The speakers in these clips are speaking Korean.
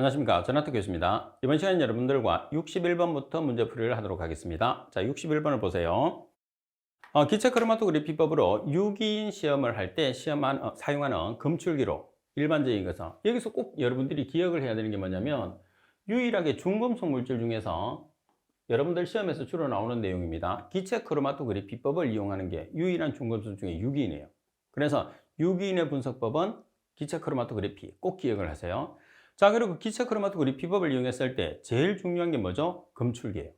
안녕하십니까. 전하트 교수입니다. 이번 시간에 여러분들과 61번부터 문제풀이를 하도록 하겠습니다. 자, 61번을 보세요. 기체 크로마토그래피법으로 유기인 시험을 할 때 사용하는 검출기로 일반적인 것은 여기서 꼭 여러분들이 기억을 해야 되는 게 뭐냐면 유일하게 중금속 물질 중에서 여러분들 시험에서 주로 나오는 내용입니다. 기체 크로마토그래피법을 이용하는 게 유일한 중금속 중에 유기인이에요. 그래서 유기인의 분석법은 기체 크로마토그래피 꼭 기억을 하세요. 자, 그리고 기체 크로마토그래피법을 이용했을 때 제일 중요한 게 뭐죠? 검출기예요.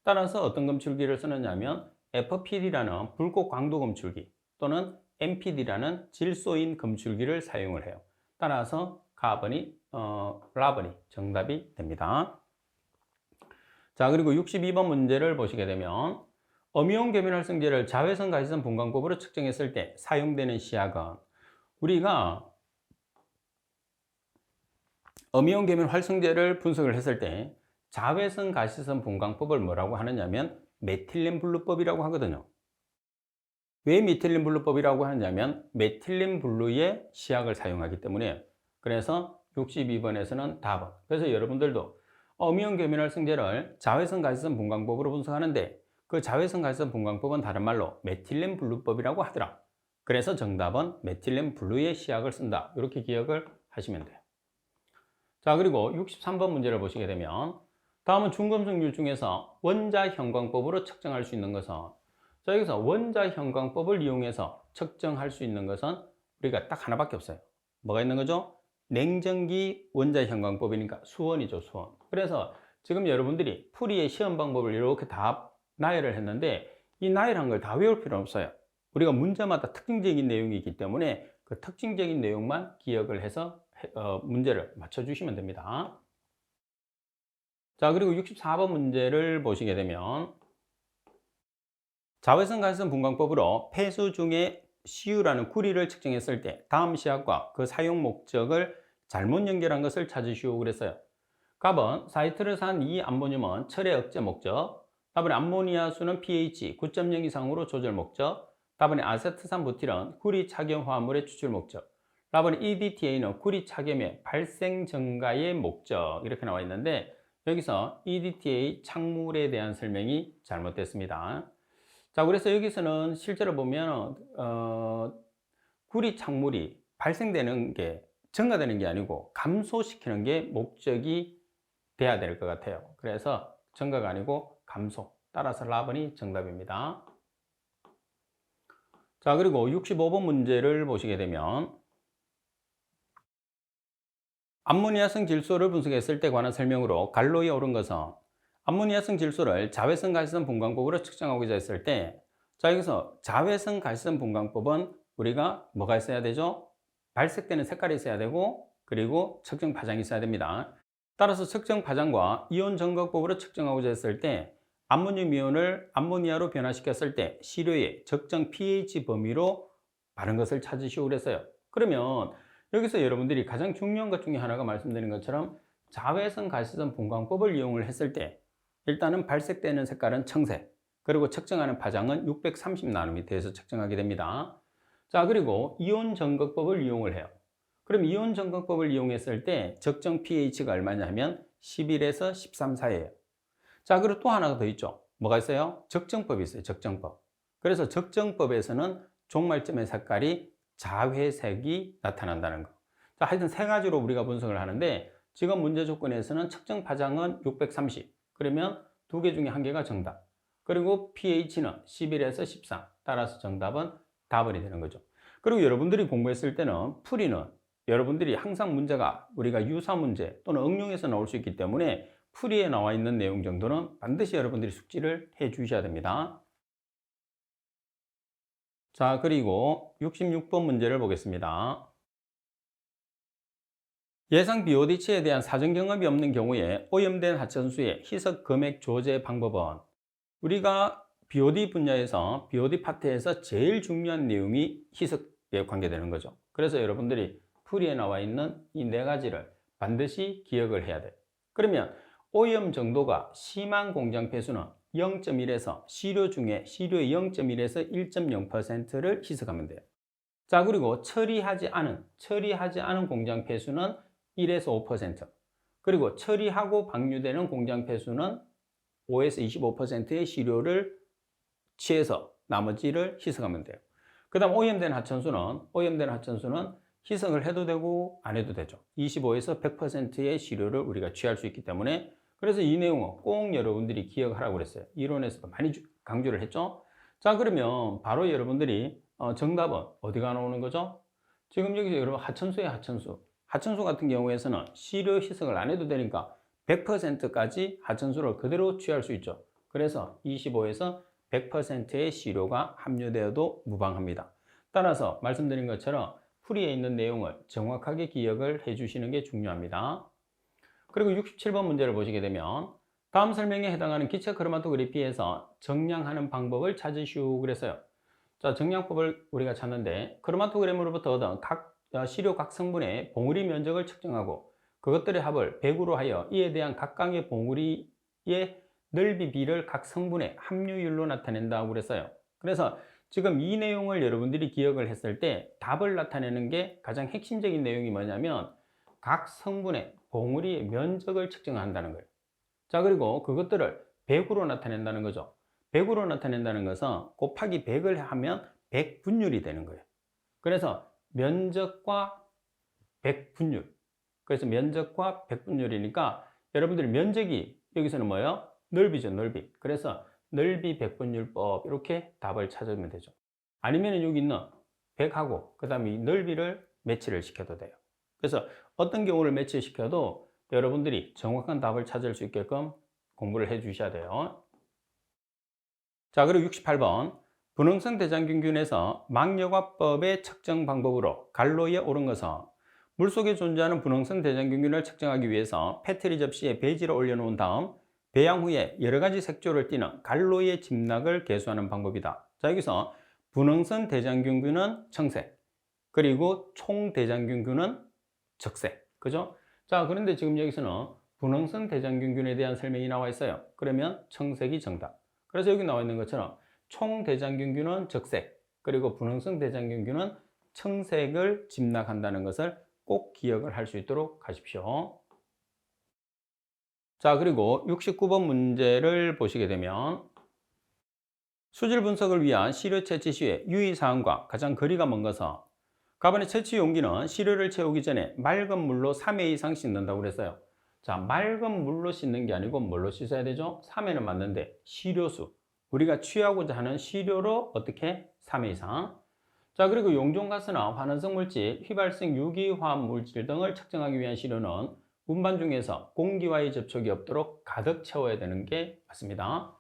따라서 어떤 검출기를 쓰느냐면 FPD라는 불꽃 광도 검출기 또는 MPD라는 질소인 검출기를 사용을 해요. 따라서 라번이 정답이 됩니다. 자, 그리고 62번 문제를 보시게 되면 엄이온 계면 활성제를 자외선 가시선 분광법으로 측정했을 때 사용되는 시약은 우리가 엄이온 계면 활성제를 분석을 했을 때 자외선 가시선 분광법을 뭐라고 하느냐면 메틸렌 블루법이라고 하거든요. 왜 메틸렌 블루법이라고 하느냐면 메틸렌 블루의 시약을 사용하기 때문에. 그래서 62번에서는 답은, 그래서 여러분들도 엄이온 계면 활성제를 자외선 가시선 분광법으로 분석하는데 그 자외선 가시선 분광법은 다른 말로 메틸렌 블루법이라고 하더라. 그래서 정답은 메틸렌 블루의 시약을 쓴다. 이렇게 기억을 하시면 돼요. 자, 그리고 63번 문제를 보시게 되면 다음은 중금속률 중에서 원자 형광법으로 측정할 수 있는 것은, 자, 여기서 원자 형광법을 이용해서 측정할 수 있는 것은 우리가 딱 하나밖에 없어요. 뭐가 있는 거죠? 냉전기 원자 형광법이니까 수원이죠, 수원. 그래서 지금 여러분들이 풀이의 시험 방법을 이렇게 다 나열을 했는데 이 나열한 걸 다 외울 필요는 없어요. 우리가 문제마다 특징적인 내용이 있기 때문에 그 특징적인 내용만 기억을 해서 문제를 맞춰주시면 됩니다. 자, 그리고 64번 문제를 보시게 되면 자외선 가시선 분광법으로 폐수 중에 CU라는 구리를 측정했을 때 다음 시약과 그 사용 목적을 잘못 연결한 것을 찾으시오 그랬어요. 답은 사이트르산 2암모늄은 철의 억제 목적, 답은 암모니아수는 pH 9.0 이상으로 조절 목적, 답은 아세트산 부틸은 구리 착염 화합물의 추출 목적, 답은 EDTA는 구리 착염의 발생 증가의 목적. 이렇게 나와 있는데 여기서 EDTA 착물에 대한 설명이 잘못됐습니다. 자, 그래서 여기서는 실제로 보면 구리 착물이 발생되는 게 증가되는 게 아니고 감소시키는 게 목적이 돼야 될 것 같아요. 그래서 증가가 아니고 감소. 따라서 라번이 정답입니다. 자, 그리고 65번 문제를 보시게 되면 암모니아성 질소를 분석했을 때 관한 설명으로 갈로에 옳은 것은 암모니아성 질소를 자외선 가시선 분광법으로 측정하고자 했을 때, 자, 여기서 자외선 가시선 분광법은 우리가 뭐가 있어야 되죠? 발색되는 색깔이 있어야 되고 그리고 측정 파장이 있어야 됩니다. 따라서 측정 파장과 이온 점검법으로 측정하고자 했을 때 암모늄 이온을 암모니아로 변화시켰을 때 시료의 적정 pH 범위로 바른 것을 찾으시오 그랬어요. 그러면 여기서 여러분들이 가장 중요한 것 중에 하나가 말씀드린 것처럼 자외선 가시선 분광법을 이용을 했을 때 일단은 발색되는 색깔은 청색, 그리고 측정하는 파장은 630나노미터에서 측정하게 됩니다. 자, 그리고 이온 점검법을 이용을 해요. 그럼 이온 점검법을 이용했을 때 적정 pH가 얼마냐 하면 11에서 13 사이에요. 자, 그리고 또 하나가 더 있죠. 뭐가 있어요? 적정법이 있어요. 적정법. 그래서 적정법에서는 종말점의 색깔이 자회색이 나타난다는 거. 자, 하여튼 세 가지로 우리가 분석을 하는데 지금 문제 조건에서는 측정 파장은 630. 그러면 두 개 중에 한 개가 정답. 그리고 pH는 11에서 13. 따라서 정답은 답이 되는 거죠. 그리고 여러분들이 공부했을 때는 풀이는 여러분들이 항상 문제가 우리가 유사 문제 또는 응용에서 나올 수 있기 때문에 풀이에 나와 있는 내용 정도는 반드시 여러분들이 숙지를 해 주셔야 됩니다. 자, 그리고 66번 문제를 보겠습니다. 예상 BOD치에 대한 사전 경험이 없는 경우에 오염된 하천수의 희석 금액 조제 방법은, 우리가 BOD 분야에서 BOD 파트에서 제일 중요한 내용이 희석에 관계되는 거죠. 그래서 여러분들이 풀이에 나와 있는 이 네 가지를 반드시 기억을 해야 돼요. 그러면 오염 정도가 심한 공장 폐수는 0.1에서 시료 중에 시료의 0.1에서 1.0%를 희석하면 돼요. 자, 그리고 처리하지 않은 공장 폐수는 1에서 5%. 그리고 처리하고 방류되는 공장 폐수는 5에서 25%의 시료를 취해서 나머지를 희석하면 돼요. 그 다음 오염된 하천수는 희석을 해도 되고 안 해도 되죠. 25에서 100%의 시료를 우리가 취할 수 있기 때문에, 그래서 이 내용은 꼭 여러분들이 기억하라고 그랬어요. 이론에서도 많이 강조를 했죠. 자, 그러면 바로 여러분들이 정답은 어디가 나오는 거죠? 지금 여기서 여러분 하천수의 하천수 같은 경우에서는 시료 희석을 안 해도 되니까 100%까지 하천수를 그대로 취할 수 있죠. 그래서 25에서 100%의 시료가 함유되어도 무방합니다. 따라서 말씀드린 것처럼 풀이에 있는 내용을 정확하게 기억을 해 주시는 게 중요합니다. 그리고 67번 문제를 보시게 되면 다음 설명에 해당하는 기체 크로마토그래피에서 정량하는 방법을 찾으시오 그랬어요. 자, 정량법을 우리가 찾는데 크로마토그램으로부터 얻은 각 시료 각 성분의 봉우리 면적을 측정하고 그것들의 합을 100으로 하여 이에 대한 각각의 봉우리의 넓이 비를 각 성분의 함유율로 나타낸다고 그랬어요. 그래서 지금 이 내용을 여러분들이 기억을 했을 때 답을 나타내는 게 가장 핵심적인 내용이 뭐냐면 각 성분의 봉우리의 면적을 측정한다는 거예요. 자, 그리고 그것들을 100으로 나타낸다는 거죠. 100으로 나타낸다는 것은 곱하기 100을 하면 100분율이 되는 거예요. 그래서 면적과 100분율. 그래서 면적과 100분율이니까 여러분들 면적이 여기서는 뭐예요? 넓이죠, 넓이. 그래서 넓이 100분율법 이렇게 답을 찾으면 되죠. 아니면 여기 있는 100하고 그 다음에 이 넓이를 매치를 시켜도 돼요. 그래서 어떤 경우를 매치시켜도 여러분들이 정확한 답을 찾을 수 있게끔 공부를 해 주셔야 돼요. 자, 그리고 68번 분홍성 대장균균에서 망여과법의 측정 방법으로 갈로이에 오른 것은 물속에 존재하는 분홍성 대장균균을 측정하기 위해서 페트리 접시에 배지를 올려놓은 다음 배양 후에 여러 가지 색조를 띠는 갈로이의 집락을 계수하는 방법이다. 자, 여기서 분홍성 대장균균은 청색, 그리고 총대장균균은 적색. 그죠? 자, 그런데 지금 여기서는 분홍성 대장균균에 대한 설명이 나와 있어요. 그러면 청색이 정답. 그래서 여기 나와 있는 것처럼 총대장균균은 적색, 그리고 분홍성 대장균균은 청색을 집락한다는 것을 꼭 기억을 할 수 있도록 하십시오. 자, 그리고 69번 문제를 보시게 되면 수질 분석을 위한 시료 채취 시의 유의사항과 가장 거리가 먼 것은 가번의 채취 용기는 시료를 채우기 전에 맑은 물로 3회 이상 씻는다고 그랬어요. 자, 맑은 물로 씻는 게 아니고 뭘로 씻어야 되죠? 3회는 맞는데 시료수, 우리가 취하고자 하는 시료로 어떻게? 3회 이상. 자, 그리고 용존가스나 환원성 물질, 휘발성 유기화합 물질 등을 측정하기 위한 시료는 운반 중에서 공기와의 접촉이 없도록 가득 채워야 되는 게 맞습니다.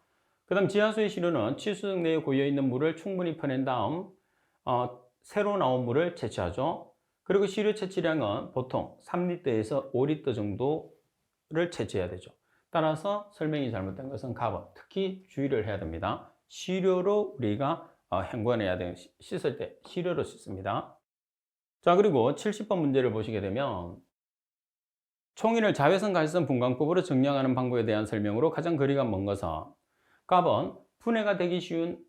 그 다음 지하수의 시료는 치수등 내에 고여있는 물을 충분히 퍼낸 다음 새로 나온 물을 채취하죠. 그리고 시료 채취량은 보통 3리터에서 5리터 정도를 채취해야 되죠. 따라서 설명이 잘못된 것은 가번, 특히 주의를 해야 됩니다. 시료로 우리가 헹궈내야 되는, 씻을 때 시료로 씻습니다. 자, 그리고 70번 문제를 보시게 되면 총인을 자외선 갈선 분광법으로 정량하는 방법에 대한 설명으로 가장 거리가 먼 것은 가번, 분해가 되기 쉬운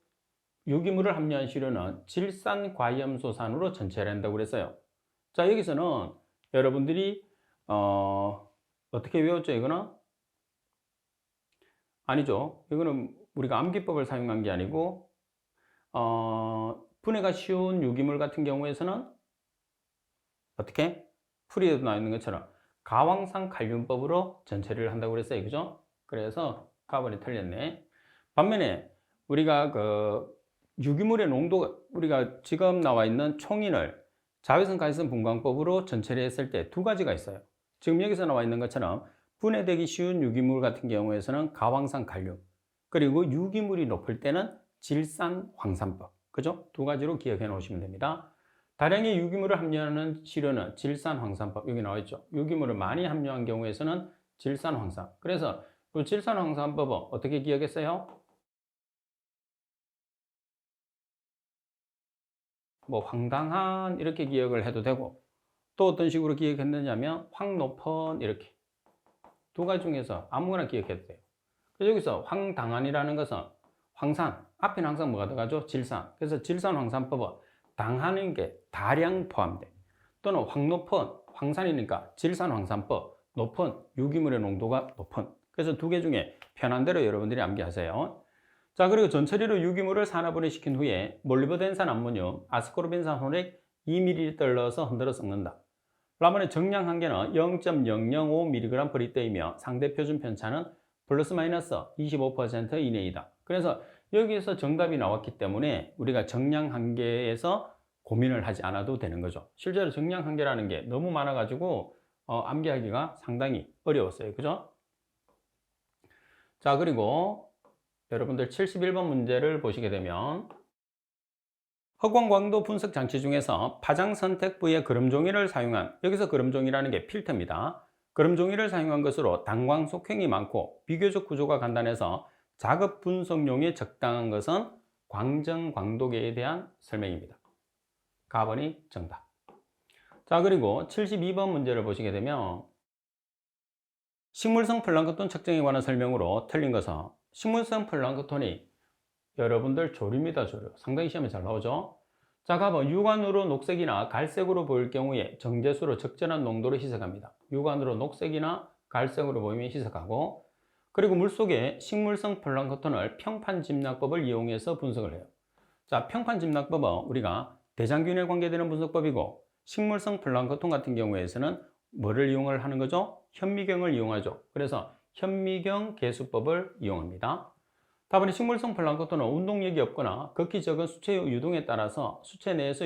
유기물을 함유한 시료는 질산과염소산으로 전체를 한다고 그랬어요. 자, 여기서는 여러분들이 어떻게 외웠죠? 이거는? 아니죠. 이거는 우리가 암기법을 사용한 게 아니고 분해가 쉬운 유기물 같은 경우에서는 어떻게? 풀이에도 나와 있는 것처럼 가왕산 칼륨법으로 전처리를 한다고 그랬어요. 그죠? 그래서 가번이 틀렸네. 반면에 우리가 유기물의 농도가, 우리가 지금 나와 있는 총인을 자외선 갈선 분광법으로 전처리했을 때 두 가지가 있어요. 지금 여기서 나와 있는 것처럼 분해되기 쉬운 유기물 같은 경우에서는 가황산 칼륨, 그리고 유기물이 높을 때는 질산 황산법. 그죠? 두 가지로 기억해 놓으시면 됩니다. 다량의 유기물을 함유하는 시료는 질산 황산법. 여기 나와 있죠. 유기물을 많이 함유한 경우에서는 질산 황산. 그래서 이 질산 황산법은 어떻게 기억했어요? 뭐 황당한 이렇게 기억을 해도 되고, 또 어떤 식으로 기억했느냐면 황높은 이렇게 두 가지 중에서 아무거나 기억해도 돼요. 그래서 여기서 황당한이라는 것은 황산, 앞에는 항상 뭐가 들어가죠? 질산. 그래서 질산 황산법은 당하는 게 다량 포함돼. 또는 황높은 황산이니까 질산 황산법, 높은, 유기물의 농도가 높은. 그래서 두 개 중에 편한 대로 여러분들이 암기하세요. 자, 그리고 전처리로 유기물을 산화분해시킨 후에 몰리브덴산 암모늄, 아스코르벤산 혼액 2ml 넣어서 흔들어 섞는다. 라면의 정량 한계는 0.005mg/L이며 상대 표준 편차는 플러스 마이너스 25% 이내이다. 그래서 여기에서 정답이 나왔기 때문에 우리가 정량 한계에서 고민을 하지 않아도 되는 거죠. 실제로 정량 한계라는 게 너무 많아가지고 암기하기가 상당히 어려웠어요. 그죠? 자, 그리고 여러분들 71번 문제를 보시게 되면 흑광광도 분석 장치 중에서 파장 선택 부위에 그름종이를 사용한, 여기서 그름종이라는 게 필터입니다. 그름종이를 사용한 것으로 단광 속행이 많고 비교적 구조가 간단해서 작업 분석용에 적당한 것은 광정 광도계에 대한 설명입니다. 가번이 정답. 자, 그리고 72번 문제를 보시게 되면 식물성 플랑크톤 측정에 관한 설명으로 틀린 것은, 식물성 플랑크톤이 여러분들 조류입니다. 조류. 상당히 시험에 잘 나오죠. 자, 가번 육안으로 녹색이나 갈색으로 보일 경우에 정제수로 적절한 농도로 희석합니다. 육안으로 녹색이나 갈색으로 보이면 희석하고, 그리고 물속에 식물성 플랑크톤을 평판집락법을 이용해서 분석을 해요. 자, 평판집락법은 우리가 대장균에 관계되는 분석법이고, 식물성 플랑크톤 같은 경우에서는 뭐를 이용을 하는 거죠? 현미경을 이용하죠. 그래서 현미경 계수법을 이용합니다. 다음에 식물성 플랑크톤은 운동력이 없거나 극히 적은 수체 유동에 따라서 수체 내에서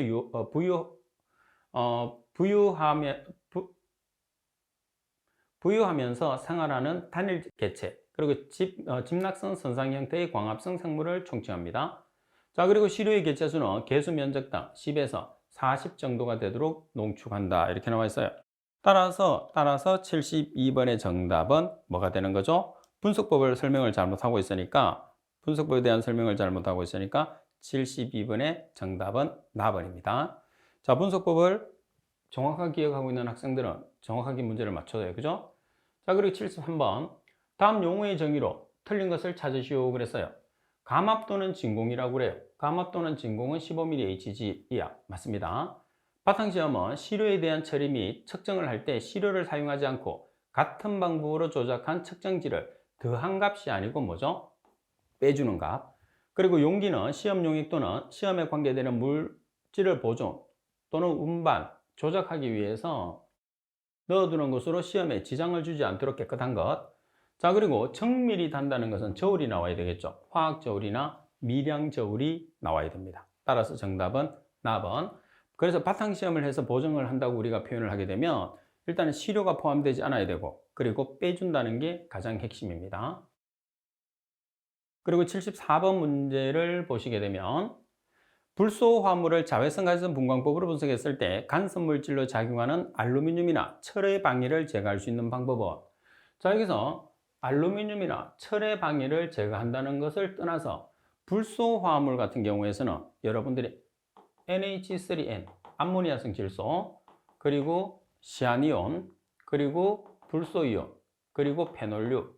부유하면서 생활하는 단일 개체, 그리고 집락성 선상 형태의 광합성 생물을 총칭합니다. 자, 그리고 시료의 개체수는 개수 면적당 10에서 40 정도가 되도록 농축한다. 이렇게 나와 있어요. 따라서 72번의 정답은 뭐가 되는 거죠? 분석법을 설명을 잘못하고 있으니까, 분석법에 대한 설명을 잘못하고 있으니까 72번의 정답은 나번입니다. 자, 분석법을 정확하게 기억하고 있는 학생들은 정확하게 문제를 맞춰야 돼요. 그죠? 자, 그리고 73번. 다음 용어의 정의로 틀린 것을 찾으시오 그랬어요. 감압 또는 진공이라고 그래요. 감압 또는 진공은 15mHg 이하. 맞습니다. 바탕시험은 시료에 대한 처리 및 측정을 할 때 시료를 사용하지 않고 같은 방법으로 조작한 측정지를 더한 값이 아니고 뭐죠? 빼주는 값. 그리고 용기는 시험 용액 또는 시험에 관계되는 물질을 보존 또는 운반, 조작하기 위해서 넣어두는 것으로 시험에 지장을 주지 않도록 깨끗한 것. 자, 그리고 정밀히 단다는 것은 저울이 나와야 되겠죠. 화학 저울이나 미량 저울이 나와야 됩니다. 따라서 정답은 나번. 그래서 바탕시험을 해서 보정을 한다고 우리가 표현을 하게 되면 일단은 시료가 포함되지 않아야 되고, 그리고 빼준다는 게 가장 핵심입니다. 그리고 74번 문제를 보시게 되면 불소 화물을 자외선 가시성 분광법으로 분석했을 때 간섭 물질로 작용하는 알루미늄이나 철의 방해를 제거할 수 있는 방법은, 자, 여기서 알루미늄이나 철의 방해를 제거한다는 것을 떠나서 불소 화물 같은 경우에서는 여러분들이 NH3N, 암모니아성 질소, 그리고 시아니온, 그리고 불소이온, 그리고 페놀류,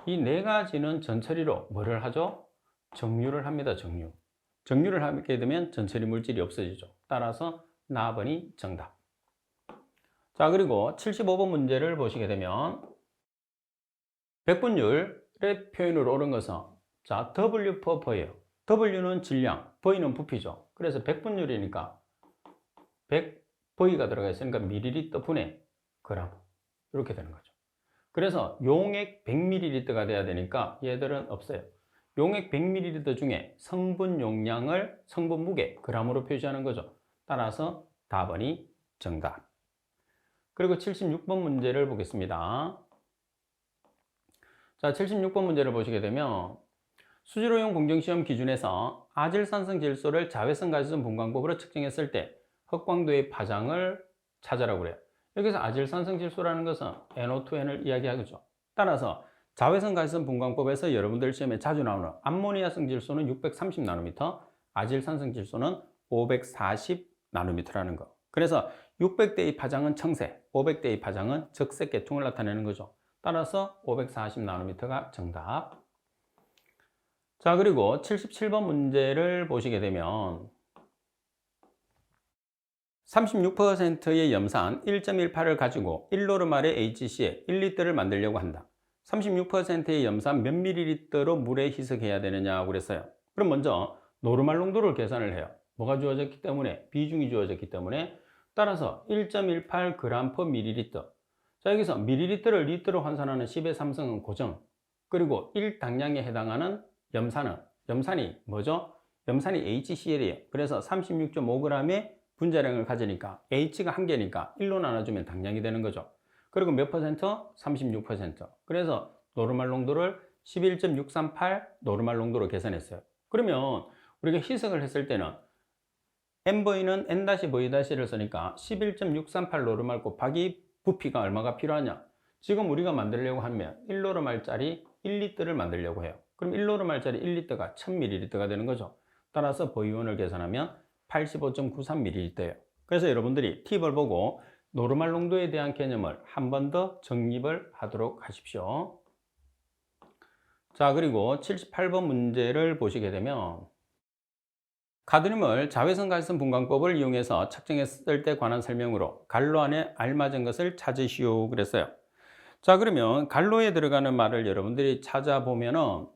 이 네 가지는 전처리로 뭐를 하죠? 정류를 합니다. 정류. 정류를 하게 되면 전처리 물질이 없어지죠. 따라서 나번이 정답. 자, 그리고 75번 문제를 보시게 되면 백분율의 표현으로 옳은 것은, 자, W per V예요. W는 질량, V는 부피죠. 그래서 백분율이니까 100V가 들어가 있으니까 밀리리터 분의 그램, 이렇게 되는 거죠. 그래서 용액 100ml가 돼야 되니까 얘들은 없어요. 용액 100ml 중에 성분 용량을 성분 무게, g으로 표시하는 거죠. 따라서 답번이 정답. 그리고 76번 문제를 보겠습니다. 자, 76번 문제를 보시게 되면 수질오염 공정시험 기준에서 아질산성 질소를 자외선 가시성 분광법으로 측정했을 때 흑광도의 파장을 찾으라고 그래요. 여기서 아질산성 질소라는 것은 NO2N을 이야기하죠. 따라서 자외선 가시성 분광법에서 여러분들 시험에 자주 나오는 암모니아성 질소는 630나노미터, 아질산성 질소는 540나노미터라는 거. 그래서 600대의 파장은 청색, 500대의 파장은 적색 계통을 나타내는 거죠. 따라서 540나노미터가 정답. 자, 그리고 77번 문제를 보시게 되면 36%의 염산 1.18을 가지고 1노르말의 HCl 1리터를 만들려고 한다. 36%의 염산 몇 밀리리터로 물에 희석해야 되느냐고 그랬어요. 그럼 먼저 노르말 농도를 계산을 해요. 뭐가 주어졌기 때문에? 비중이 주어졌기 때문에. 따라서 1.18g/ml. 자, 여기서 밀리리터를 리터로 환산하는 10의 3승은 고정. 그리고 1당량에 해당하는 염산이 뭐죠? 염산이 HCl이에요. 그래서 36.5g의 분자량을 가지니까 H가 1개니까 1로 나눠주면 당량이 되는 거죠. 그리고 몇 퍼센트? 36%. 그래서 노르말 농도를 11.638 노르말 농도로 계산했어요. 그러면 우리가 희석을 했을 때는 N분의 N-V'를 쓰니까 11.638 노르말 곱하기 부피가 얼마가 필요하냐? 지금 우리가 만들려고 하면 1노르말짜리 1리터를 만들려고 해요. 그럼 1노르말짜리 1리터가 1000ml가 되는 거죠. 따라서 보이원을 계산하면 85.93ml예요. 그래서 여러분들이 팁을 보고 노르말 농도에 대한 개념을 한 번 더 정립을 하도록 하십시오. 자, 그리고 78번 문제를 보시게 되면 가드뮴을 자외선 갈선 분광법을 이용해서 측정했을 때 관한 설명으로 갈로 안에 알맞은 것을 찾으시오 그랬어요. 자, 그러면 갈로에 들어가는 말을 여러분들이 찾아보면은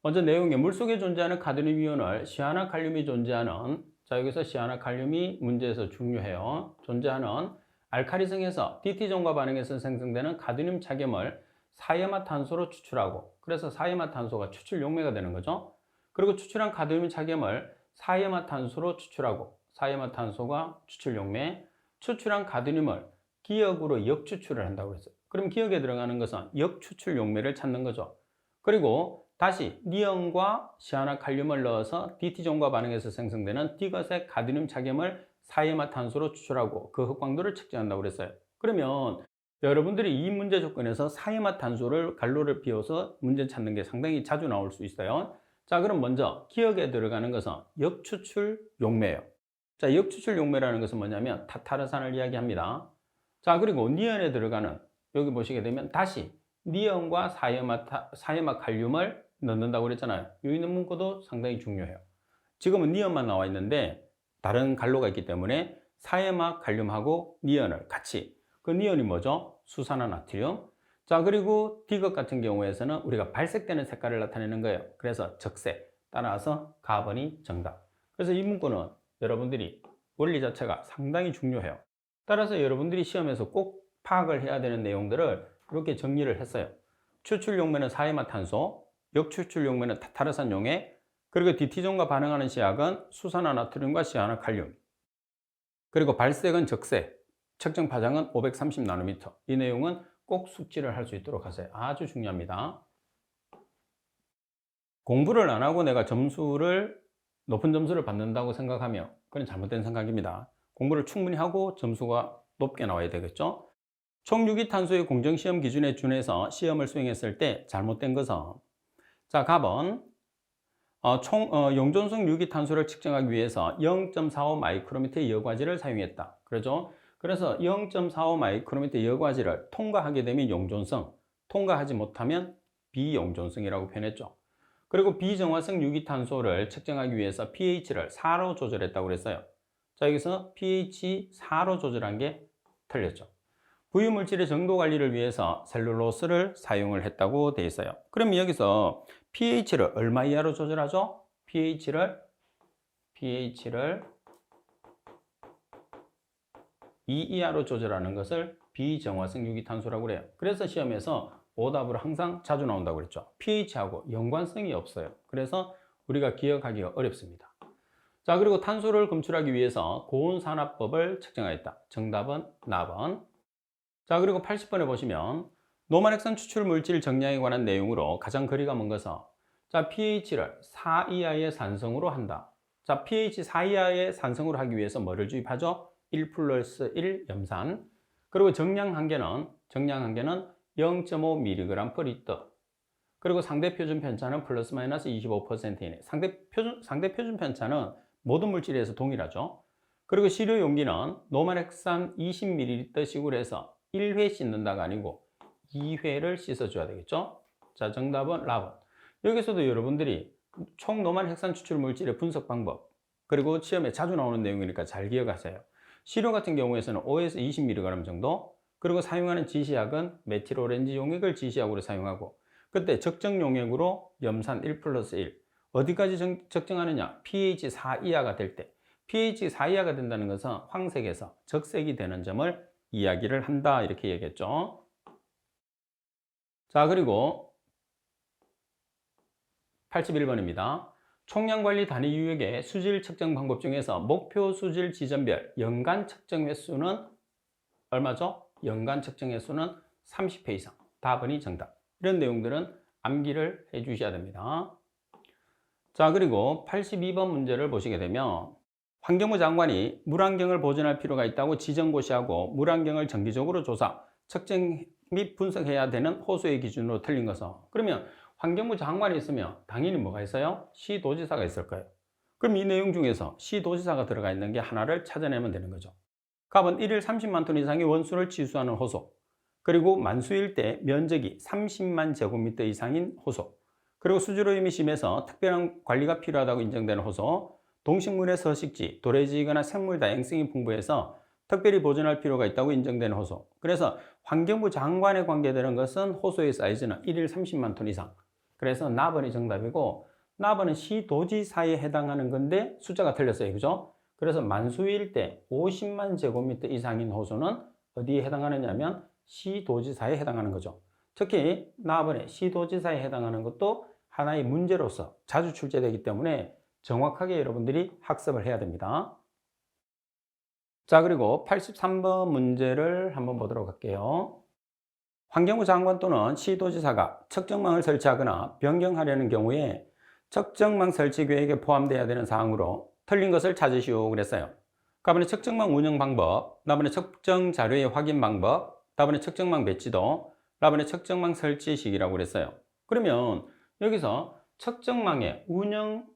먼저 내용에 물속에 존재하는 가드뮴 이온을 시아나칼륨이 존재하는, 자, 여기서 시아나칼륨이 문제에서 중요해요. 존재하는 알카리성에서 DT전과 반응해서 생성되는 가드뮴 차겸을 사이화탄소로 추출하고, 그래서 사이화탄소가 추출 용매가 되는 거죠. 그리고 추출한 가드뮴 차겸을 사이화탄소로 추출하고, 사이화탄소가 추출 용매, 추출한 가드뮴을 기역으로 역추출을 한다고 했어요. 그럼 기역에 들어가는 것은 역추출 용매를 찾는 거죠. 그리고 다시 니온과 시아나칼륨을 넣어서 DT전과 반응해서 생성되는 D것의 가드뮴 차겸을 사이화탄소로 추출하고 그 흑광도를 측정한다고 그랬어요. 그러면 여러분들이 이 문제 조건에서 사이화탄소를 갈로를 비워서 문제 찾는 게 상당히 자주 나올 수 있어요. 자, 그럼 먼저 기역에 들어가는 것은 역추출 용매예요. 자, 역추출 용매라는 것은 뭐냐면 타타르산을 이야기합니다. 자, 그리고 니온에 들어가는, 여기 보시게 되면 다시 니온과 사이화칼륨을 넣는다고 그랬잖아요. 이 있는 문구도 상당히 중요해요. 지금은 니온만 나와 있는데 다른 갈로가 있기 때문에 사이화칼륨하고 니온을 같이, 그 니온이 뭐죠? 수산화나트륨. 자, 그리고 D것 같은 경우에서는 우리가 발색되는 색깔을 나타내는 거예요. 그래서 적색, 따라서 가번이 정답. 그래서 이 문구는 여러분들이 원리 자체가 상당히 중요해요. 따라서 여러분들이 시험에서 꼭 파악을 해야 되는 내용들을 이렇게 정리를 했어요. 추출 용매는 사이화탄소, 역추출 용매는 타타르산 용매, 그리고 DT전과 반응하는 시약은 수산화나트륨과 시아나칼륨, 그리고 발색은 적색, 측정 파장은 530나노미터. 이 내용은 꼭 숙지를 할 수 있도록 하세요. 아주 중요합니다. 공부를 안 하고 내가 높은 점수를 받는다고 생각하면 그건 잘못된 생각입니다. 공부를 충분히 하고 점수가 높게 나와야 되겠죠. 총 유기탄소의 공정시험 기준에 준해서 시험을 수행했을 때 잘못된 것은, 자, 갑은 용존성 유기탄소를 측정하기 위해서 0.45 마이크로미터의 여과지를 사용했다. 그렇죠? 그래서 0.45 마이크로미터 여과지를 통과하게 되면 용존성, 통과하지 못하면 비용존성이라고 표현했죠. 그리고 비정화성 유기탄소를 측정하기 위해서 pH를 4로 조절했다고 그랬어요. 자, 여기서 pH 4로 조절한 게 틀렸죠. 부유물질의 정도 관리를 위해서 셀룰로스를 사용을 했다고 되어 있어요. 그럼 여기서 pH를 얼마 이하로 조절하죠? pH를 2 이하로 조절하는 것을 비정화성 유기탄소라고 그래요. 그래서 시험에서 오답으로 항상 자주 나온다고 그랬죠. pH하고 연관성이 없어요. 그래서 우리가 기억하기가 어렵습니다. 자, 그리고 탄소를 검출하기 위해서 고온산화법을 측정하였다. 정답은 나번. 자, 그리고 80번에 보시면 노말액산 추출 물질 정량에 관한 내용으로 가장 거리가 먼 것은, 자, pH를 4 이하의 산성으로 한다. 자, pH 4 이하의 산성으로 하기 위해서 뭐를 주입하죠? 1 플러스 1 염산. 그리고 정량 한계는 0.5mg/L. 그리고 상대 표준 편차는 플러스 마이너스 25% 이내. 상대 표준 편차는 모든 물질에서 동일하죠. 그리고 시료 용기는 노말액산 20ml 식으로 해서 1회 씻는다가 아니고 2회를 씻어줘야 되겠죠. 자, 정답은 라번. 여기서도 여러분들이 총 노말핵산 추출 물질의 분석 방법, 그리고 시험에 자주 나오는 내용이니까 잘 기억하세요. 시료 같은 경우에서는 5에서 20mg 정도, 그리고 사용하는 지시약은 메틸오렌지 용액을 지시약으로 사용하고, 그때 적정 용액으로 염산 1+1. 어디까지 적정하느냐? pH 4 이하가 될 때. pH 4 이하가 된다는 것은 황색에서 적색이 되는 점을 이야기를 한다, 이렇게 얘기했죠. 자, 그리고 81번입니다. 총량관리 단위 유역의 수질 측정 방법 중에서 목표 수질 지점별 연간 측정 횟수는 얼마죠? 연간 측정 횟수는 30회 이상. 답은이 정답. 이런 내용들은 암기를 해 주셔야 됩니다. 자, 그리고 82번 문제를 보시게 되면 환경부 장관이 물환경을 보존할 필요가 있다고 지정고시하고 물환경을 정기적으로 조사, 측정 및 분석해야 되는 호소의 기준으로 틀린 것은, 그러면 환경부 장관이 있으면 당연히 뭐가 있어요? 시도지사가 있을 거예요. 그럼 이 내용 중에서 시도지사가 들어가 있는 게 하나를 찾아내면 되는 거죠. 갑은 1일 30만 톤 이상의 원수를 치수하는 호소, 그리고 만수일 때 면적이 30만 제곱미터 이상인 호소, 그리고 수질오염이 심해서 특별한 관리가 필요하다고 인정되는 호소, 동식물의 서식지, 도래지거나 생물 다양성이 풍부해서 특별히 보존할 필요가 있다고 인정되는 호소. 그래서 환경부 장관에 관계되는 것은 호소의 사이즈는 1일 30만 톤 이상. 그래서 나번이 정답이고, 나번은 시도지사에 해당하는 건데 숫자가 틀렸어요. 그죠? 그래서 만수일 때 50만 제곱미터 이상인 호소는 어디에 해당하느냐면 시도지사에 해당하는 거죠. 특히 나번에 시도지사에 해당하는 것도 하나의 문제로서 자주 출제되기 때문에 정확하게 여러분들이 학습을 해야 됩니다. 자, 그리고 83번 문제를 한번 보도록 할게요. 환경부 장관 또는 시도지사가 측정망을 설치하거나 변경하려는 경우에 측정망 설치 계획에 포함되어야 되는 사항으로 틀린 것을 찾으시오 그랬어요. 다음에 측정망 운영 방법, 다음에 측정 자료의 확인 방법, 다음에 측정망 배치도, 다음에 측정망 설치 시기라고 그랬어요. 그러면 여기서 측정망의 운영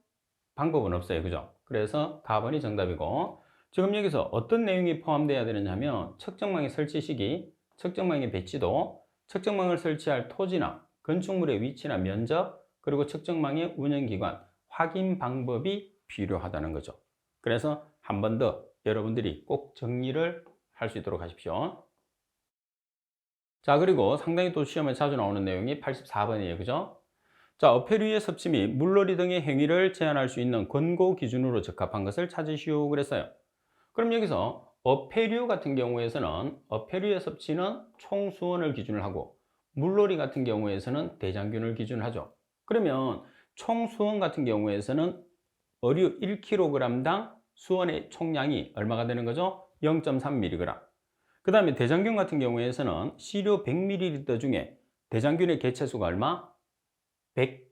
방법은 없어요. 그죠? 그래서 답은이 정답이고, 지금 여기서 어떤 내용이 포함되어야 되느냐면 측정망의 설치 시기, 측정망의 배치도, 측정망을 설치할 토지나 건축물의 위치나 면적, 그리고 측정망의 운영기관, 확인 방법이 필요하다는 거죠. 그래서 한 번 더 여러분들이 꼭 정리를 할 수 있도록 하십시오. 자, 그리고 상당히 또 시험에 자주 나오는 내용이 84번이에요. 그죠? 자, 어패류의 섭취 및 물놀이 등의 행위를 제한할 수 있는 권고 기준으로 적합한 것을 찾으시오 그랬어요. 그럼 여기서 어패류 같은 경우에서는 어패류의 섭취는 총수원을 기준으로 하고, 물놀이 같은 경우에서는 대장균을 기준으로 하죠. 그러면 총수원 같은 경우에서는 어류 1kg당 수원의 총량이 얼마가 되는 거죠? 0.3mg. 그 다음에 대장균 같은 경우에서는 시료 100ml 중에 대장균의 개체수가 얼마?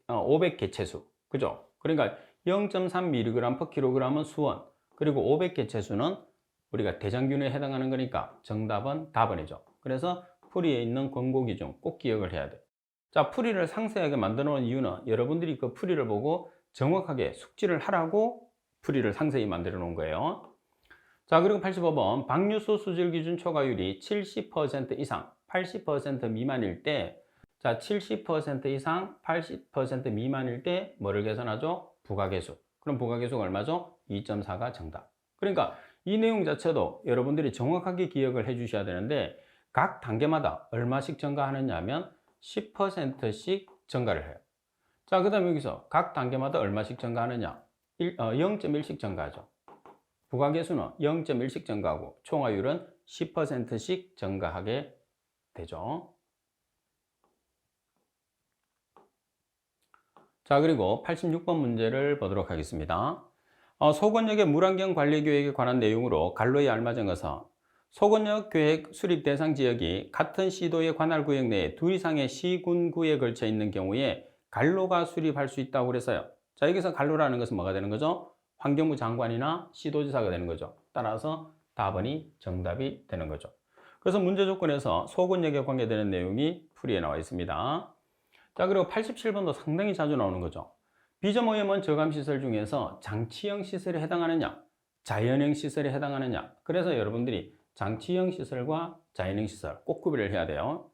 500개체수. 그죠? 그러니까 0.3mg/kg은 수원, 그리고 500개체수는 우리가 대장균에 해당하는 거니까 정답은 답은이죠. 그래서 풀이에 있는 권고 기준 꼭 기억을 해야 돼. 자, 풀이를 상세하게 만들어 놓은 이유는 여러분들이 그 풀이를 보고 정확하게 숙지를 하라고 풀이를 상세히 만들어 놓은 거예요. 자, 그리고 85번 방류수 수질 기준 초과율이 70% 이상 80% 미만일 때, 자, 70% 이상 80% 미만일 때 뭐를 계산하죠? 부가계수. 그럼 부가계수가 얼마죠? 2.4가 정답. 그러니까 이 내용 자체도 여러분들이 정확하게 기억을 해 주셔야 되는데, 각 단계마다 얼마씩 증가하느냐 하면 10%씩 증가를 해요. 자, 그 다음에 여기서 각 단계마다 얼마씩 증가하느냐? 0.1씩 증가하죠. 부가계수는 0.1씩 증가하고 총화율은 10%씩 증가하게 되죠. 자, 그리고 86번 문제를 보도록 하겠습니다. 소건역의 물환경 관리 계획에 관한 내용으로 갈로에 알맞은 것은, 소건역 계획 수립 대상 지역이 같은 시도의 관할 구역 내에 2 이상의 시군구에 걸쳐 있는 경우에 갈로가 수립할 수 있다고 그랬어요. 자, 여기서 갈로라는 것은 뭐가 되는 거죠? 환경부 장관이나 시도지사가 되는 거죠. 따라서 답은이 정답이 되는 거죠. 그래서 문제 조건에서 소건역에 관계되는 내용이 풀이에 나와 있습니다. 자, 그리고 87번도 상당히 자주 나오는 거죠. 비점오염원 저감시설 중에서 장치형 시설에 해당하느냐, 자연형 시설에 해당하느냐. 그래서 여러분들이 장치형 시설과 자연형 시설 꼭 구별을 해야 돼요.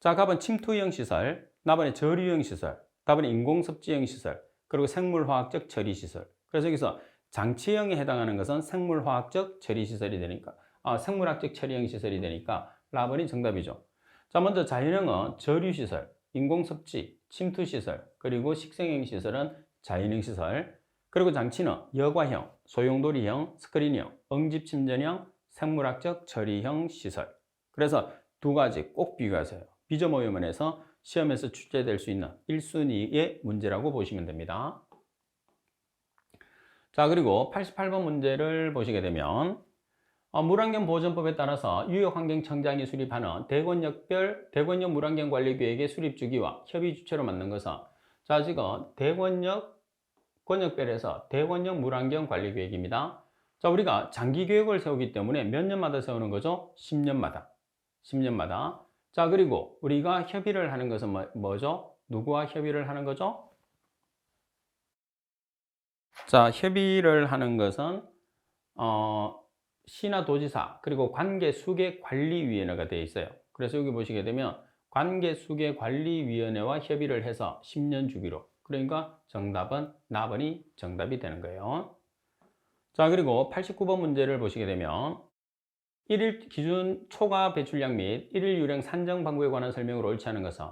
자, 답은 침투형 시설, 나번에 저류형 시설, 답은 인공섭지형 시설, 그리고 생물화학적 처리 시설. 그래서 여기서 장치형에 해당하는 것은 생물화학적 처리 시설이 되니까 생물학적 처리형 시설이 되니까 라번이 정답이죠. 자, 먼저 자연형은 저류시설, 인공섭지, 침투시설, 그리고 식생형 시설은 자연형 시설, 그리고 장치는 여과형, 소용돌이형, 스크린형, 응집침전형, 생물학적 처리형 시설. 그래서 두 가지 꼭 비교하세요. 비점 오염을 해서 시험에서 출제될 수 있는 1순위의 문제라고 보시면 됩니다. 자, 그리고 88번 문제를 보시게 되면 물환경보존법에 따라서 유역환경청장이 수립하는 대권역 물환경관리계획의 수립 주기와 협의 주체로 맡는 것은, 자, 지금 대권역 권역별에서 대권역 물환경관리계획입니다. 자, 우리가 장기 계획을 세우기 때문에 몇 년마다 세우는 거죠? 10년마다. 10년마다. 자, 그리고 우리가 협의를 하는 것은 뭐죠? 누구와 협의를 하는 거죠? 자, 협의를 하는 것은 시나 도지사, 그리고 관계수객관리위원회가 되어 있어요. 그래서 여기 보시게 되면 관계수객관리위원회와 협의를 해서 10년 주기로. 그러니까 정답은 나번이 정답이 되는 거예요. 자, 그리고 89번 문제를 보시게 되면 1일 기준 초과 배출량 및 1일 유량 산정 방법에 관한 설명을 옳지 않은 것은,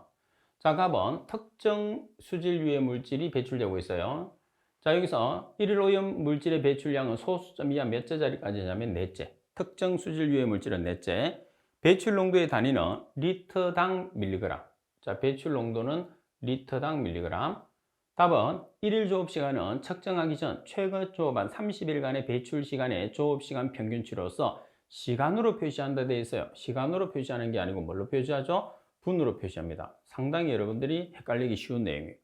자, 답은 특정 수질 유해 물질이 배출되고 있어요. 자, 여기서 1일 오염 물질의 배출량은 소수점 이하 몇 제자리까지냐면 넷째. 특정 수질 유해 물질은 넷째. 배출 농도의 단위는 리터당 밀리그램. 자, 배출 농도는 리터당 밀리그램. 답은 1일 조업 시간은 측정하기 전 최고 조업한 30일간의 배출 시간의 조업 시간 평균치로서 시간으로 표시한다 되어 있어요. 시간으로 표시하는 게 아니고 뭘로 표시하죠? 분으로 표시합니다. 상당히 여러분들이 헷갈리기 쉬운 내용이에요.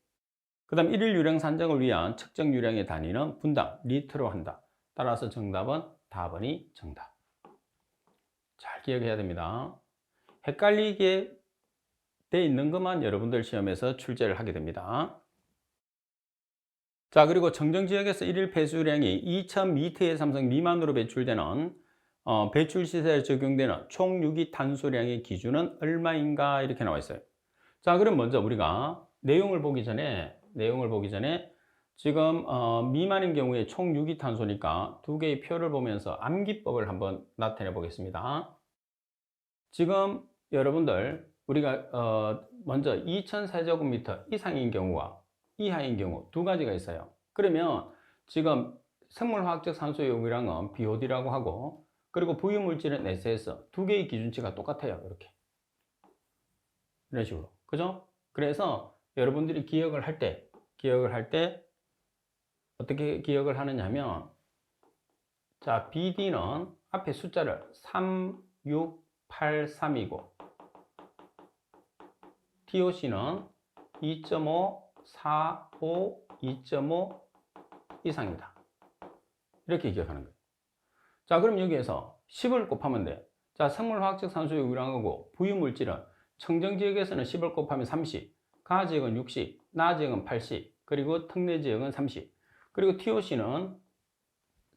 그 다음 1일 유량 산정을 위한 측정 유량의 단위는 분당, 리터로 한다. 따라서 정답은 답은이 정답. 잘 기억해야 됩니다. 헷갈리게 돼 있는 것만 여러분들 시험에서 출제를 하게 됩니다. 자, 그리고 청정지역에서 1일 배수량이 2000m의 삼성 미만으로 배출되는 배출시설에 적용되는 총 유기탄소량의 기준은 얼마인가 이렇게 나와 있어요. 자, 그럼 먼저 우리가 내용을 보기 전에 지금 미만인 경우에 총 유기탄소니까 두 개의 표를 보면서 암기법을 한번 나타내 보겠습니다. 지금 여러분들 우리가 먼저 2000세제곱미터 이상인 경우와 이하인 경우 두 가지가 있어요. 그러면 지금 생물화학적 산소 요구량은 BOD라고 하고, 그리고 부유물질은 SS, 두 개의 기준치가 똑같아요. 이렇게 이런 식으로, 그죠? 그래서 여러분들이 기억을 할 때 어떻게 기억을 하느냐 하면, 자, BD는 앞에 숫자를 3, 6, 8, 3이고 TOC는 2.5, 4, 5, 2.5 이상이다. 이렇게 기억하는 거예요. 자, 그럼 여기에서 10을 곱하면 돼. 자, 생물화학적 산소 요구량하고 부유물질은 청정지역에서는 10을 곱하면 30, 가지역은 60, 나지역은 80, 그리고 특례지역은 30, 그리고 TOC는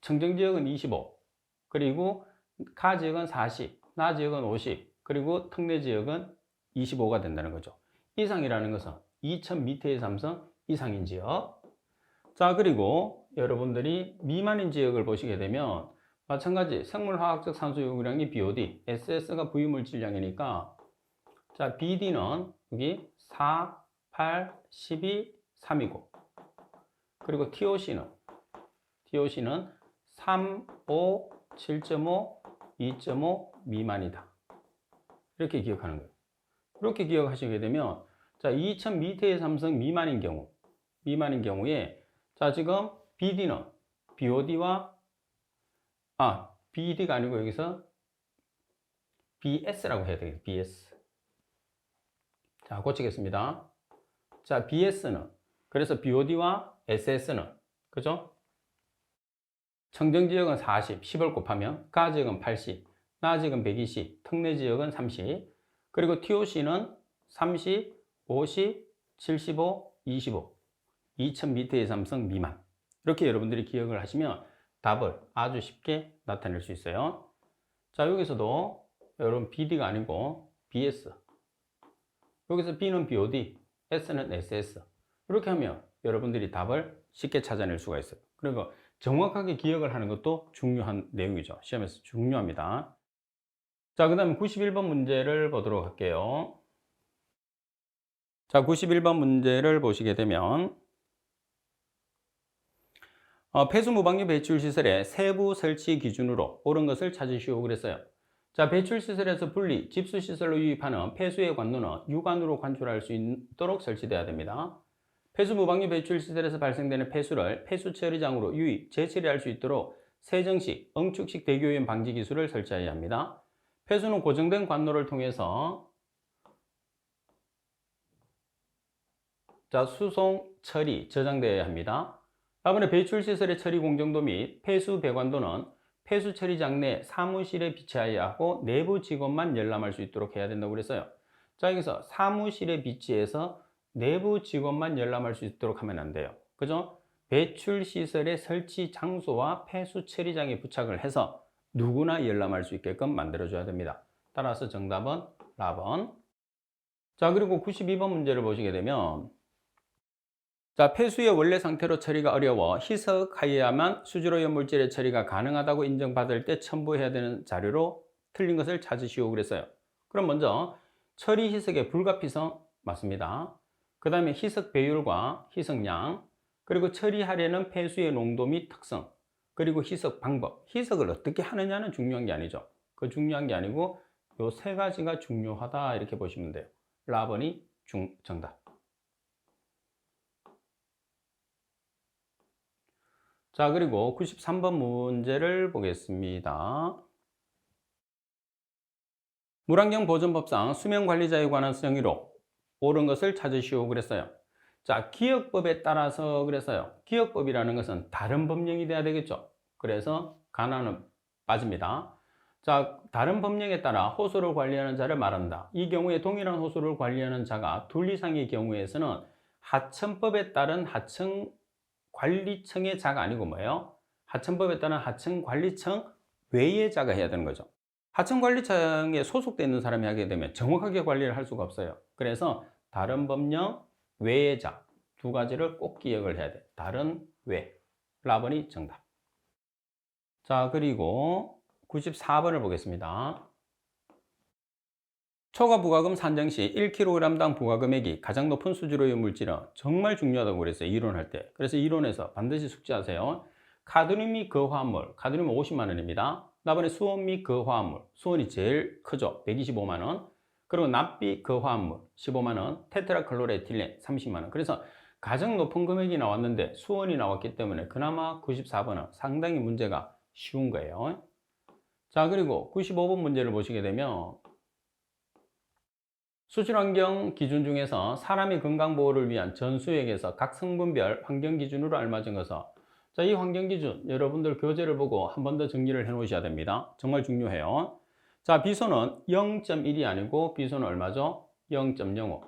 청정지역은 25, 그리고 가지역은 40, 나지역은 50, 그리고 특례지역은 25가 된다는 거죠. 이상이라는 것은 2000m의 삼성 이상인 지역. 자, 그리고 여러분들이 미만인 지역을 보시게 되면 마찬가지 생물화학적 산소 요구량이 BOD, SS가 부유물질량이니까, 자, BD는 여기 4, 8, 12, 3이고, 그리고 TOC는 3, 5, 7.5, 2.5 미만이다. 이렇게 기억하는 거예요. 이렇게 기억하시게 되면, 자, 2000m의 삼성 미만인 경우에, 자, 지금 BD는 BOD와 BD가 아니고 여기서 BS라고 해야 되겠죠. BS. 자, 고치겠습니다. 자, BS는, 그래서 BOD와 SS는, 그죠? 청정지역은 40, 10을 곱하면, 가지역은 80, 나지역은 120, 특례지역은 30, 그리고 TOC는 30, 50, 75, 25, 2000m의 삼성 미만. 이렇게 여러분들이 기억을 하시면 답을 아주 쉽게 나타낼 수 있어요. 자, 여기서도 여러분 BD가 아니고 BS, 여기서 B는 BOD, S는 SS, 이렇게 하면 여러분들이 답을 쉽게 찾아낼 수가 있어요. 그리고 정확하게 기억을 하는 것도 중요한 내용이죠. 시험에서 중요합니다. 자, 그 다음에 91번 문제를 보도록 할게요. 자, 91번 문제를 보시게 되면 폐수 무방류 배출 시설의 세부 설치 기준으로 옳은 것을 찾으시오 그랬어요. 자, 배출 시설에서 분리, 집수 시설로 유입하는 폐수의 관로는 유관으로 관출할 수 있도록 설치되어야 됩니다. 폐수 무방류 배출 시설에서 발생되는 폐수를 폐수 처리장으로 유입, 재처리할 수 있도록 세정식, 응축식 대기오염 방지 기술을 설치해야 합니다. 폐수는 고정된 관로를 통해서 자, 수송, 처리, 저장되어야 합니다. 다음에 배출시설의 처리 공정도 및 폐수 배관도는 폐수 처리장 내 사무실에 비치해야 하고 내부 직원만 열람할 수 있도록 해야 된다고 그랬어요. 자, 여기서 사무실에 비치해서 내부 직원만 열람할 수 있도록 하면 안 돼요. 그죠? 배출시설의 설치 장소와 폐수 처리장에 부착을 해서 누구나 열람할 수 있게끔 만들어줘야 됩니다. 따라서 정답은 라번. 자, 그리고 92번 문제를 보시게 되면 자, 폐수의 원래 상태로 처리가 어려워 희석하여야만 수질오염 물질의 처리가 가능하다고 인정받을 때 첨부해야 되는 자료로 틀린 것을 찾으시오 그랬어요. 그럼 먼저 처리 희석의 불가피성 맞습니다. 그 다음에 희석 배율과 희석량, 그리고 처리하려는 폐수의 농도 및 특성, 그리고 희석 방법. 희석을 어떻게 하느냐는 중요한 게 아니죠. 그 중요한 게 아니고 요 세 가지가 중요하다 이렇게 보시면 돼요. 라번이 정답. 자, 그리고 93번 문제를 보겠습니다. 물환경 보존법상 수명관리자에 관한 수정의로 옳은 것을 찾으시오 그랬어요. 자, 기억법에 따라서 그랬어요. 기억법이라는 것은 다른 법령이 돼야 되겠죠. 그래서 가나는 빠집니다. 자, 다른 법령에 따라 호수를 관리하는 자를 말한다. 이 경우에 동일한 호수를 관리하는 자가 둘 이상의 경우에서는 하천법에 따른 하천관리청의 자가 아니고 뭐예요? 하천법에 따른 하천관리청 외의 자가 해야 되는 거죠. 하천관리청에 소속되어 있는 사람이 하게 되면 정확하게 관리를 할 수가 없어요. 그래서 다른 법령 외의 자 두 가지를 꼭 기억을 해야 돼. 다른 외. 라번이 정답. 자, 그리고 94번을 보겠습니다. 초과 부가금 산정 시 1kg당 부가금액이 가장 높은 수질오염 물질은 정말 중요하다고 그랬어요. 이론할 때. 그래서 이론에서 반드시 숙지하세요. 카드뮴 및 그화합물, 카드뮴 50만 원입니다. 나번에 수원 및 그화합물, 수원이 제일 크죠. 125만 원. 그리고 납비 그화합물 15만 원, 테트라클로레틸렌 30만 원. 그래서 가장 높은 금액이 나왔는데 수원이 나왔기 때문에 그나마 94번은 상당히 문제가 쉬운 거예요. 자, 그리고 95번 문제를 보시게 되면 수질환경 기준 중에서 사람의 건강보호를 위한 전수액에서 각 성분별 환경기준으로 알맞은 것은 자, 이 환경기준 여러분들 교재를 보고 한 번 더 정리를 해 놓으셔야 됩니다. 정말 중요해요. 자, 비소는 0.1이 아니고 비소는 얼마죠? 0.05.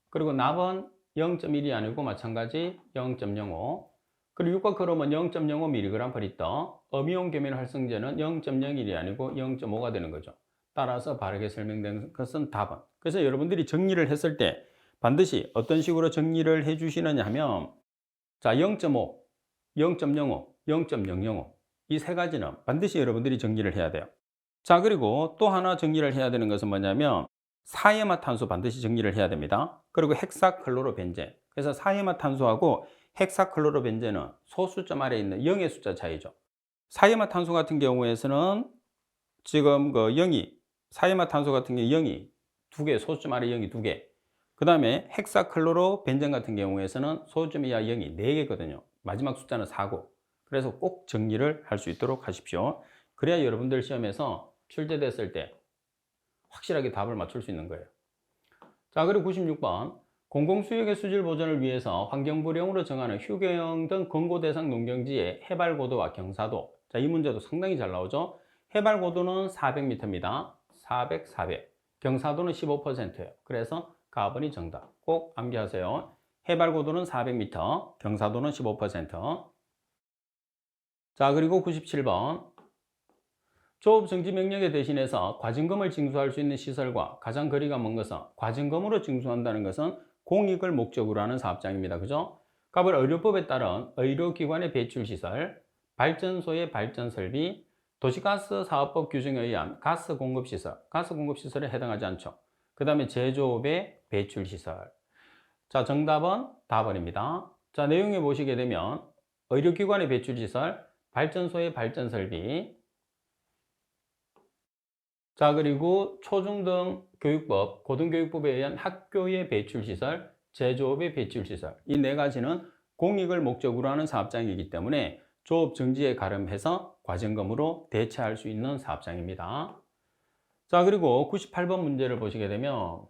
그리고 납은 0.1이 아니고 마찬가지 0.05. 그리고 육각크롬은 0.05mg/L, 어미온 계면 활성제는 0.01이 아니고 0.5가 되는 거죠. 따라서 바르게 설명된 것은 답은. 그래서 여러분들이 정리를 했을 때 반드시 어떤 식으로 정리를 해 주시느냐 하면 자, 0.5, 0.05, 0.005 이 세 가지는 반드시 여러분들이 정리를 해야 돼요. 자, 그리고 또 하나 정리를 해야 되는 것은 뭐냐면 사이화탄소 반드시 정리를 해야 됩니다. 그리고 헥사클로로벤젠. 그래서 사이화탄소하고 헥사클로로벤젠은 소수점 아래에 있는 0의 숫자 차이죠. 사이화탄소 같은 경우에서는 지금 그 0이 사이화탄소 같은 게 0이 2개, 소수점 아래 0이 2개. 그 다음에 헥사클로로벤젠 같은 경우에서는 소수점 이하 0이 4개거든요. 마지막 숫자는 4고. 그래서 꼭 정리를 할 수 있도록 하십시오. 그래야 여러분들 시험에서 출제됐을 때 확실하게 답을 맞출 수 있는 거예요. 자, 그리고 96번. 공공수역의 수질 보존을 위해서 환경부령으로 정하는 휴경 등 권고 대상 농경지의 해발 고도와 경사도. 자, 이 문제도 상당히 잘 나오죠. 해발 고도는 400m입니다. 400, 400. 경사도는 15%예요. 그래서 가번이 정답. 꼭 암기하세요. 해발 고도는 400m, 경사도는 15%. 자, 그리고 97번. 조업 정지 명령에 대신해서 과징금을 징수할 수 있는 시설과 가장 거리가 먼 것은 과징금으로 징수한다는 것은 공익을 목적으로 하는 사업장입니다. 그죠? 갑을 의료법에 따른 의료기관의 배출시설, 발전소의 발전설비, 도시가스 사업법 규정에 의한 가스 공급시설, 가스 공급시설에 해당하지 않죠. 그 다음에 제조업의 배출시설. 자, 정답은 답번입니다. 자, 내용에 보시게 되면 의료기관의 배출시설, 발전소의 발전설비, 자, 그리고 초중등 교육법, 고등교육법에 의한 학교의 배출시설, 제조업의 배출시설. 이 네 가지는 공익을 목적으로 하는 사업장이기 때문에 조업 정지에 가름해서 과징금으로 대체할 수 있는 사업장입니다. 자, 그리고 98번 문제를 보시게 되면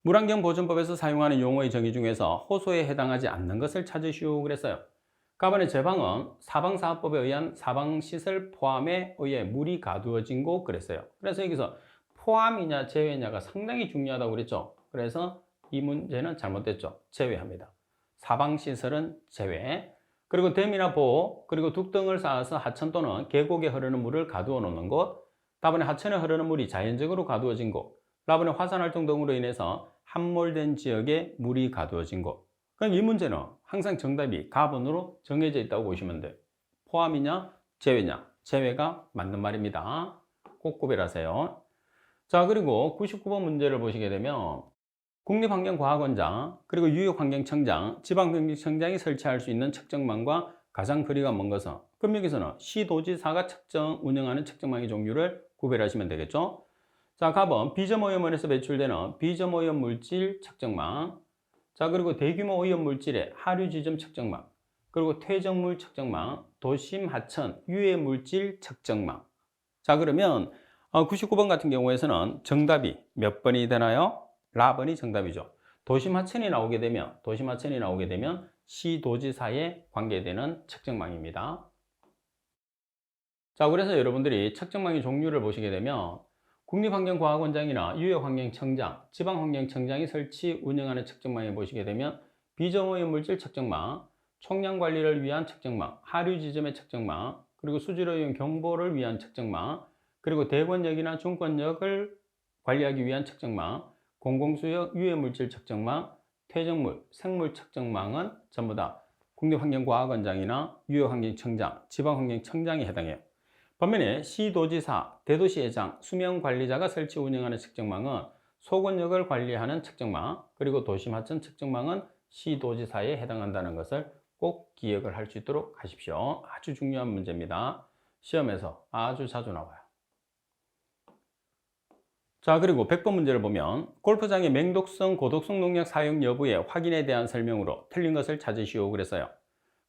물환경보존법에서 사용하는 용어의 정의 중에서 호소에 해당하지 않는 것을 찾으시오 그랬어요. 가번의 제방은 사방사업법에 의한 사방시설 포함에 의해 물이 가두어진 곳 그랬어요. 그래서 여기서 포함이냐 제외냐가 상당히 중요하다고 그랬죠. 그래서 이 문제는 잘못됐죠. 제외합니다. 사방시설은 제외. 그리고 댐이나 보, 그리고 둑등을 쌓아서 하천 또는 계곡에 흐르는 물을 가두어 놓는 곳. 다번에 하천에 흐르는 물이 자연적으로 가두어진 곳. 다번에 화산활동 등으로 인해서 함몰된 지역에 물이 가두어진 곳. 그럼 이 문제는 항상 정답이 가번으로 정해져 있다고 보시면 돼요. 포함이냐 제외냐. 제외가 맞는 말입니다. 꼭 구별하세요. 자, 그리고 99번 문제를 보시게 되면 국립환경과학원장, 그리고 유역환경청장, 지방환경청장이 설치할 수 있는 측정망과 가장 거리가 먼 것은, 그럼 여기서는 시도지사가 운영하는 측정망의 종류를 구별하시면 되겠죠. 자, 가번 비점오염원에서 배출되는 비점오염 물질 측정망, 자, 그리고 대규모 오염 물질의 하류 지점 측정망, 그리고 퇴적물 측정망, 도심 하천 유해 물질 측정망. 자, 그러면 99번 같은 경우에서는 정답이 몇 번이 되나요? 라번이 정답이죠. 도심하천이 나오게 되면 시도지사에 관계되는 측정망입니다. 자, 그래서 여러분들이 측정망의 종류를 보시게 되면 국립환경과학원장이나 유역환경청장, 지방환경청장이 설치 운영하는 측정망에 보시게 되면 비점오염 물질 측정망, 총량 관리를 위한 측정망, 하류 지점의 측정망, 그리고 수질오염 경보를 위한 측정망, 그리고 대권역이나 중권역을 관리하기 위한 측정망, 공공수역 유해물질 측정망, 퇴적물, 생물 측정망은 전부 다 국립환경과학원장이나 유역환경청장, 지방환경청장에 해당해요. 반면에 시도지사, 대도시회장, 수명관리자가 설치 운영하는 측정망은 소권역을 관리하는 측정망, 그리고 도심하천 측정망은 시도지사에 해당한다는 것을 꼭 기억을 할 수 있도록 하십시오. 아주 중요한 문제입니다. 시험에서 아주 자주 나와요. 자, 그리고 100번 문제를 보면 골프장의 맹독성, 고독성 농약 사용 여부의 확인에 대한 설명으로 틀린 것을 찾으시오 그랬어요.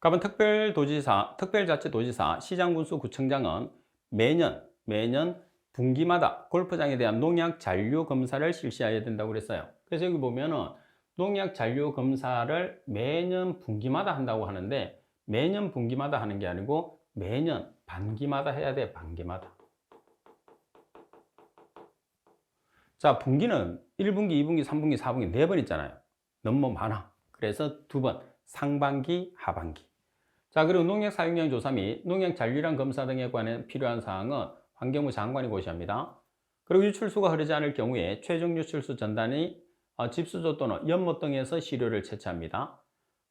가번 특별자치도지사, 시장군수, 구청장은 매년 분기마다 골프장에 대한 농약 잔류 검사를 실시해야 된다고 그랬어요. 그래서 여기 보면은 농약 잔류 검사를 매년 분기마다 한다고 하는데 매년 분기마다 하는 게 아니고 매년 반기마다 해야 돼. 반기마다. 자, 분기는 1분기, 2분기, 3분기, 4분기 4번 있잖아요. 너무 많아. 그래서 2번, 상반기, 하반기. 자, 그리고 농약 사용량 조사 및 농약 잔류량 검사 등에 관해 필요한 사항은 환경부 장관이 고시합니다. 그리고 유출수가 흐르지 않을 경우에 최종 유출수 전단이 집수조 또는 연못 등에서 시료를 채취합니다.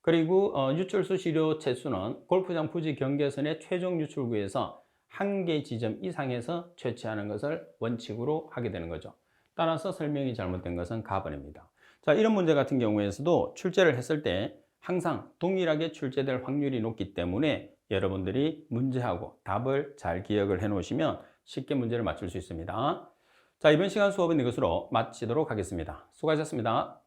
그리고 유출수 시료 채수는 골프장 부지 경계선의 최종 유출구에서 1개 지점 이상에서 채취하는 것을 원칙으로 하게 되는 거죠. 따라서 설명이 잘못된 것은 가번입니다. 자, 이런 문제 같은 경우에서도 출제를 했을 때 항상 동일하게 출제될 확률이 높기 때문에 여러분들이 문제하고 답을 잘 기억을 해 놓으시면 쉽게 문제를 맞출 수 있습니다. 자, 이번 시간 수업은 이것으로 마치도록 하겠습니다. 수고하셨습니다.